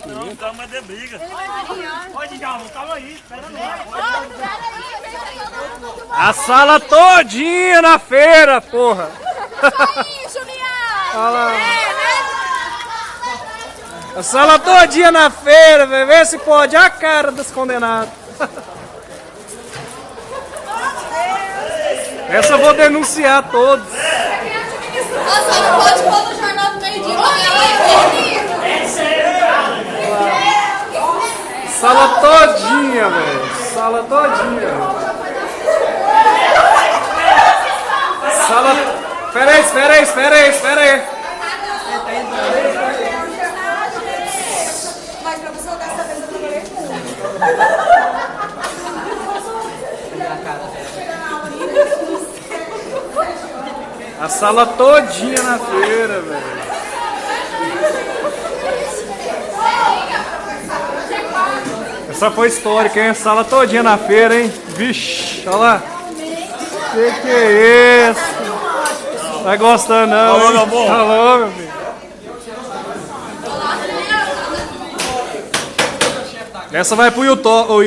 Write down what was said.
Não, calma de briga. Pode, Djalma, calma aí, espera A sala todinha na feira, porra. Olha lá. A sala todinha na feira, velho. Vê se pode. A cara dos condenados. Essa eu vou denunciar todos. Nossa, não pode pôr no jornal do meio-dia. Sala todinha, velho. Sala todinha. Sala. Espera aí. Mas professor, dessa vez eu trabalhei muito. A sala todinha na feira, velho. Essa foi histórica, hein? A sala todinha na feira, hein? Vixe, olha lá. Que é isso? Tá gostando não, Alô, hein? meu amor. Alô, meu filho. Essa vai pro YouTube.